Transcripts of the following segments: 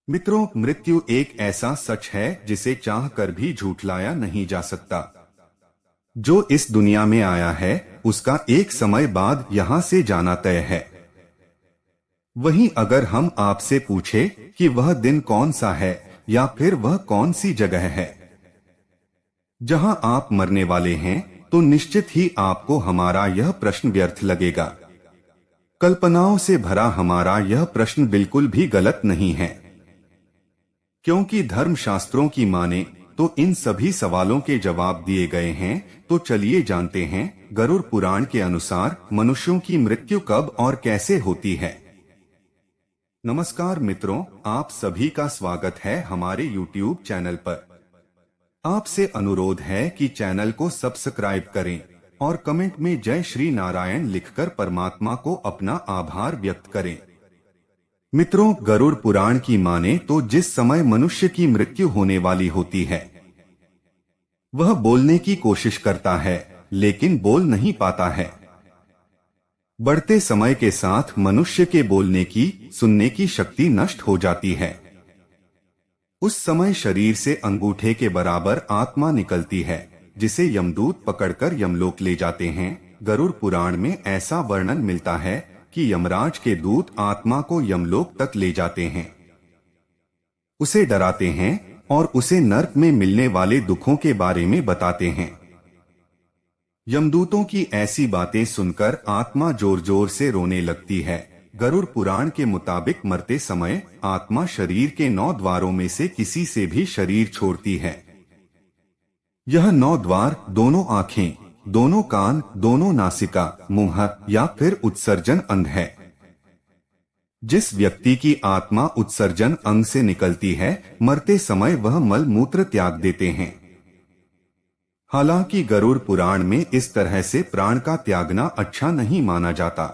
मित्रों, मृत्यु एक ऐसा सच है जिसे चाह कर भी झूठलाया नहीं जा सकता। जो इस दुनिया में आया है उसका एक समय बाद यहाँ से जाना तय है। वहीं अगर हम आपसे पूछे कि वह दिन कौन सा है या फिर वह कौन सी जगह है जहां आप मरने वाले हैं, तो निश्चित ही आपको हमारा यह प्रश्न व्यर्थ लगेगा। कल्पनाओं से भरा हमारा यह प्रश्न बिल्कुल भी गलत नहीं है, क्योंकि धर्मशास्त्रों की माने तो इन सभी सवालों के जवाब दिए गए हैं। तो चलिए जानते हैं गरुड़ पुराण के अनुसार मनुष्यों की मृत्यु कब और कैसे होती है। नमस्कार मित्रों, आप सभी का स्वागत है हमारे YouTube चैनल पर। आपसे अनुरोध है कि चैनल को सब्सक्राइब करें और कमेंट में जय श्री नारायण लिखकर परमात्मा को अपना आभार व्यक्त करें। मित्रों, गरुड़ पुराण की माने तो जिस समय मनुष्य की मृत्यु होने वाली होती है, वह बोलने की कोशिश करता है लेकिन बोल नहीं पाता है। बढ़ते समय के साथ मनुष्य के बोलने की, सुनने की शक्ति नष्ट हो जाती है। उस समय शरीर से अंगूठे के बराबर आत्मा निकलती है, जिसे यमदूत पकड़कर यमलोक ले जाते हैं। गरुड़ पुराण में ऐसा वर्णन मिलता है कि यमराज के दूत आत्मा को यमलोक तक ले जाते हैं, उसे डराते हैं और उसे नरक में मिलने वाले दुखों के बारे में बताते हैं। यमदूतों की ऐसी बातें सुनकर आत्मा जोर जोर से रोने लगती है। गरुड़ पुराण के मुताबिक मरते समय आत्मा शरीर के 9 द्वारों में से किसी से भी शरीर छोड़ती है। यह 9 द्वार दोनों आंखें, दोनों कान, दोनों नासिका, मुंह या फिर उत्सर्जन अंग है। जिस व्यक्ति की आत्मा उत्सर्जन अंग से निकलती है, मरते समय वह मल मूत्र त्याग देते हैं। हालांकि गरुड़ पुराण में इस तरह से प्राण का त्यागना अच्छा नहीं माना जाता।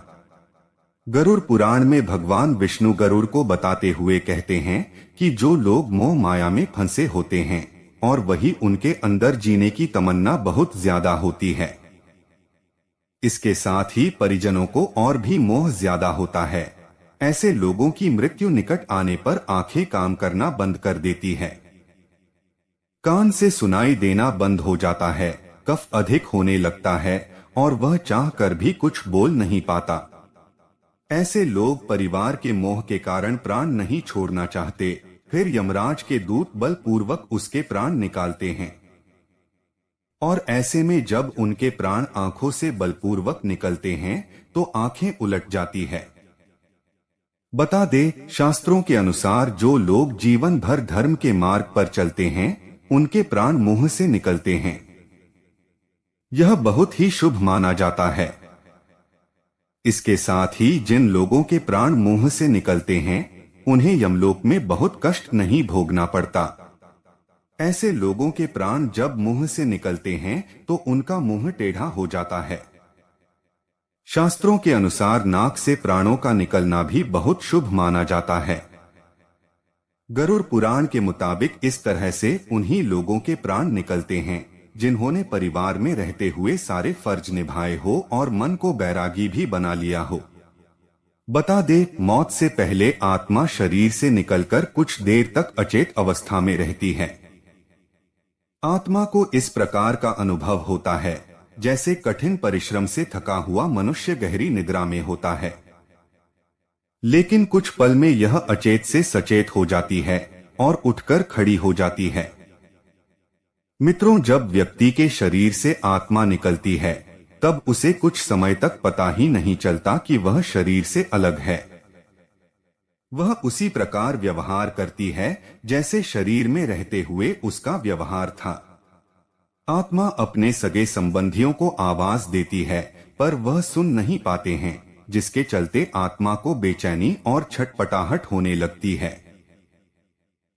गरुड़ पुराण में भगवान विष्णु गरुड़ को बताते हुए कहते हैं कि जो लोग मोह माया में फंसे होते हैं और वही उनके अंदर जीने की तमन्ना बहुत ज्यादा होती है, इसके साथ ही परिजनों को और भी मोह ज्यादा होता है। ऐसे लोगों की मृत्यु निकट आने पर आंखें काम करना बंद कर देती है, कान से सुनाई देना बंद हो जाता है, कफ अधिक होने लगता है और वह चाह कर भी कुछ बोल नहीं पाता। ऐसे लोग परिवार के मोह के कारण प्राण नहीं छोड़ना चाहते, फिर यमराज के दूत बलपूर्वक उसके प्राण निकालते हैं। और ऐसे में जब उनके प्राण आंखों से बलपूर्वक निकलते हैं तो आंखें उलट जाती है। बता दे, शास्त्रों के अनुसार जो लोग जीवन भर धर्म के मार्ग पर चलते हैं, उनके प्राण मुंह से निकलते हैं। यह बहुत ही शुभ माना जाता है। इसके साथ ही जिन लोगों के प्राण मुंह से निकलते हैं, उन्हें यमलोक में बहुत कष्ट नहीं भोगना पड़ता। ऐसे लोगों के प्राण जब मुंह से निकलते हैं तो उनका मुंह टेढ़ा हो जाता है। शास्त्रों के अनुसार नाक से प्राणों का निकलना भी बहुत शुभ माना जाता है। गरुड़ पुराण के मुताबिक इस तरह से उन्हीं लोगों के प्राण निकलते हैं जिन्होंने परिवार में रहते हुए सारे फर्ज निभाए हो और मन को बैरागी भी बना लिया हो। बता दे, मौत से पहले आत्मा शरीर से निकलकर कुछ देर तक अचेत अवस्था में रहती है। आत्मा को इस प्रकार का अनुभव होता है जैसे कठिन परिश्रम से थका हुआ मनुष्य गहरी निद्रा में होता है, लेकिन कुछ पल में यह अचेत से सचेत हो जाती है और उठकर खड़ी हो जाती है। मित्रों, जब व्यक्ति के शरीर से आत्मा निकलती है तब उसे कुछ समय तक पता ही नहीं चलता कि वह शरीर से अलग है। वह उसी प्रकार व्यवहार करती है जैसे शरीर में रहते हुए उसका व्यवहार था। आत्मा अपने सगे संबंधियों को आवाज देती है पर वह सुन नहीं पाते हैं, जिसके चलते आत्मा को बेचैनी और छटपटाहट होने लगती है।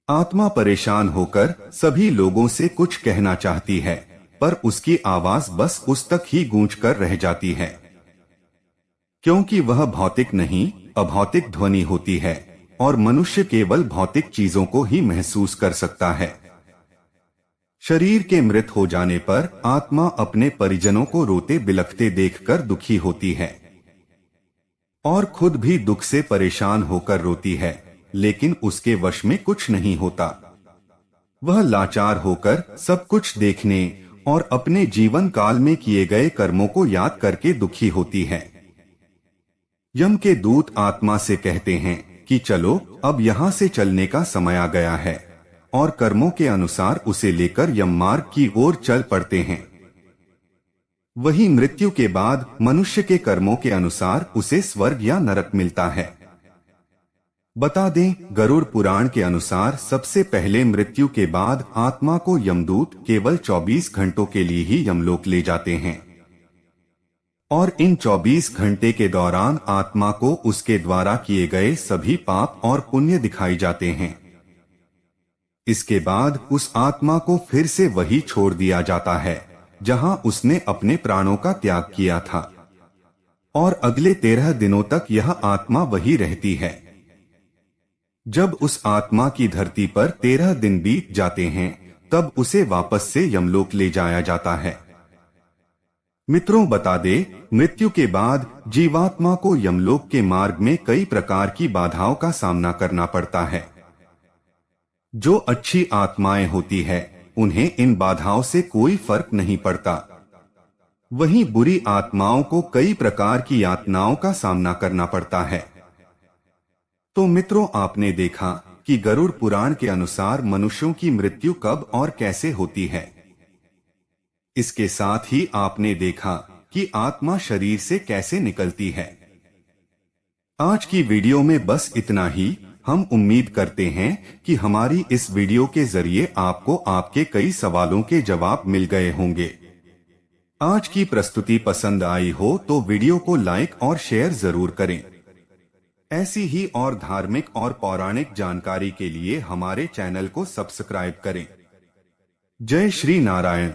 आत्मा परेशान होकर सभी लोगों से कुछ कहना चाहती है, पर उसकी आवाज बस उस तक ही गूंज कर रह जाती है, क्योंकि वह भौतिक नहीं अभौतिक ध्वनि होती है और मनुष्य केवल भौतिक चीजों को ही महसूस कर सकता है। शरीर के मृत हो जाने पर आत्मा अपने परिजनों को रोते बिलखते देखकर दुखी होती है और खुद भी दुख से परेशान होकर रोती है, लेकिन उसके वश में कुछ नहीं होता। वह लाचार होकर सब कुछ देखने और अपने जीवन काल में किए गए कर्मों को याद करके दुखी होती है। यम के दूत आत्मा से कहते हैं कि चलो अब यहाँ से चलने का समय आ गया है, और कर्मों के अनुसार उसे लेकर यम मार्ग की ओर चल पड़ते हैं। वही मृत्यु के बाद मनुष्य के कर्मों के अनुसार उसे स्वर्ग या नरक मिलता है। बता दें, गरुड़ पुराण के अनुसार सबसे पहले मृत्यु के बाद आत्मा को यमदूत केवल 24 घंटों के लिए ही यमलोक ले जाते हैं, और इन 24 घंटे के दौरान आत्मा को उसके द्वारा किए गए सभी पाप और पुण्य दिखाई जाते हैं। इसके बाद उस आत्मा को फिर से वही छोड़ दिया जाता है जहां उसने अपने प्राणों का त्याग किया था, और अगले 13 दिनों तक यह आत्मा वही रहती है। जब उस आत्मा की धरती पर 13 दिन बीत जाते हैं, तब उसे वापस से यमलोक ले जाया जाता है। मित्रों, बता दे, मृत्यु के बाद जीवात्मा को यमलोक के मार्ग में कई प्रकार की बाधाओं का सामना करना पड़ता है। जो अच्छी आत्माएं होती है उन्हें इन बाधाओं से कोई फर्क नहीं पड़ता, वहीं बुरी आत्माओं को कई प्रकार की यातनाओं का सामना करना पड़ता है। तो मित्रों, आपने देखा कि गरुड़ पुराण के अनुसार मनुष्यों की मृत्यु कब और कैसे होती है। इसके साथ ही आपने देखा कि आत्मा शरीर से कैसे निकलती है। आज की वीडियो में बस इतना ही। हम उम्मीद करते हैं कि हमारी इस वीडियो के जरिए आपको आपके कई सवालों के जवाब मिल गए होंगे। आज की प्रस्तुति पसंद आई हो तो वीडियो को लाइक और शेयर जरूर करें। ऐसी ही और धार्मिक और पौराणिक जानकारी के लिए हमारे चैनल को सब्सक्राइब करें। जय श्री नारायण।